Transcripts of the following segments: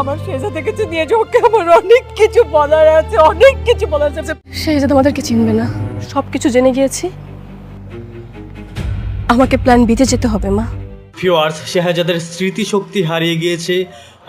আমার শেহজাদা কিছু নিয়ে যাও, আমার অনেক কিছু বলার আছে, অনেক কিছু বলার আছে। শেহজাদা আমাদেরকে চিনবে না, সবকিছু জেনে গিয়েছি। আমাকে প্ল্যান বিতে যেতে হবে মা। ভিউয়ার্স, শেহজাদের স্মৃতিশক্তি হারিয়ে গিয়েছে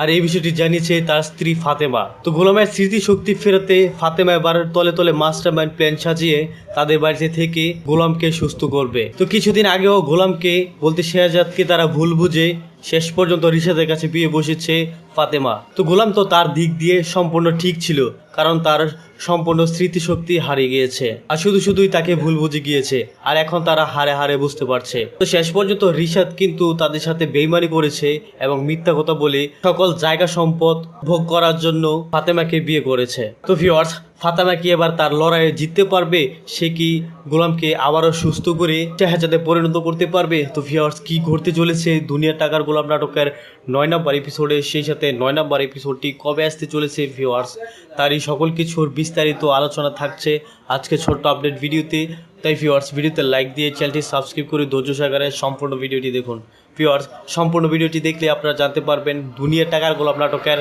আর এই বিষয়টি জানিয়েছে তার স্ত্রী ফাতেমা। তো গোলামের স্মৃতিশক্তি ফেরাতে ফাতেমা এবার তলে তলে মাস্টারমাইন্ড প্ল্যান সাজিয়ে তাদের বাড়িতে থেকে গোলামকে সুস্থ করবে। তো কিছুদিন আগেও গোলামকে বলতে শেহজাদকে তারা ভুল বুঝে শেষ পর্যন্ত রিশাদের কাছে বিয়ে বসেছে ফাতেমা। তো গোলাম তো তার দিক দিয়ে সম্পূর্ণ ঠিক ছিল, কারণ তার সম্পূর্ণ স্মৃতিশক্তি হারিয়ে গিয়েছে আর শুধুই তাকে ভুল বুঝে গিয়েছে। আর এখন তারা হারে হারে বুঝতে পারছে। তো শেষ পর্যন্ত রিশাদ কিন্তু তাদের সাথে বেইমানি করেছে এবং মিথ্যা কথা বলে সকল জায়গা সম্পদ ভোগ করার জন্য ফাতেমাকে বিয়ে করেছে। তো ভিউয়ার্স, ফাতেমা কি এবার তার লড়াইয়ে জিততে পারবে? সে কি গোলামকে আবারও সুস্থ করে শেহজাদে পরিণত করতে পারবে? তো ভিউয়ার্স, কি ঘটতে চলেছে দুনিয়ার টাকার গোলাম নাটকের 9 নম্বর এপিসোডে, সেই সাথে 9 নম্বর এপিসোডটি কবে আসতে চলেছে ভিউয়ার্স, তারই সকল কিছুর বিস্তারিত আলোচনা থাকছে আজকে ছোট্ট আপডেট ভিডিওতে। তাই ভিউয়ার্স, ভিডিওতে লাইক দিয়ে চ্যানেলটি সাবস্ক্রাইব করে ধৈর্য সহকারে সম্পূর্ণ ভিডিওটি দেখুন। ভিউয়ার্স, সম্পূর্ণ ভিডিওটি দেখলে আপনারা জানতে পারবেন দুনিয়ার টাকার গোলাম নাটকের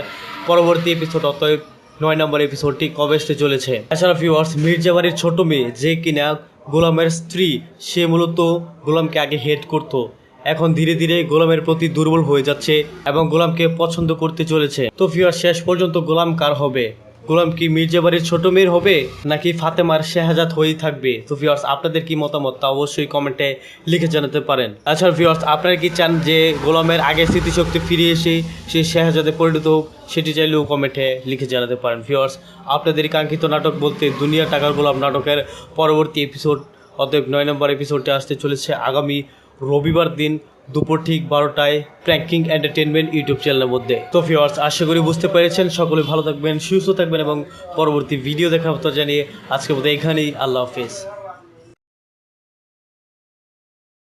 পরবর্তী এপিসোড, অতএব 9 নম্বর এপিসোডটি কবে আসতে চলেছে। এছাড়া ভিউয়ার্স, মির্জা বাড়ির ছোট মেয়ে যে কিনা গোলামের স্ত্রী, সে মূলত গোলামকে আগে হেট করতো, এখন ধীরে ধীরে গোলামের প্রতি দুর্বল হয়ে যাচ্ছে এবং গোলামকে পছন্দ করতে চলেছে। তো ভিউয়ার্স, শেষ পর্যন্ত গোলাম কার হবে? গোলাম কি মির্জা বাড়ির ছোট মেয়ের হবে নাকি ফাতেমার শেহজাদ হয়েই থাকবে? তো ভিউয়ার্স, আপনাদের কি মতামত তা অবশ্যই কমেন্টে লিখে জানাতে পারেন। আচ্ছা ভিউয়ার্স, আপনারা কি চান যে গোলামের আগের স্মৃতিশক্তি ফিরে এসে সে শেহজাদে পরিণত হোক? সেটি চাইলেও কমেন্টে লিখে জানাতে পারেন। ভিউয়ার্স, আপনাদের কাঙ্ক্ষিত নাটক বলতে দুনিয়া টাকার গোলাম নাটকের পরবর্তী এপিসোড, অতএব 9 নম্বর এপিসোডটি আসতে চলেছে আগামী রবিবার দিন দুপুর ঠিক 12টায় প্র্যাঙ্কিং এন্টারটেনমেন্ট ইউটিউব চ্যানেলের মধ্যে। তো ভিউয়ার্স, আশা করি বুঝতে পেরেছেন। সকলে ভালো থাকবেন, সুস্থ থাকবেন এবং পরবর্তী ভিডিও দেখার কথা জানিয়ে আজকের মতো এখানেই আল্লাহ হাফেজ।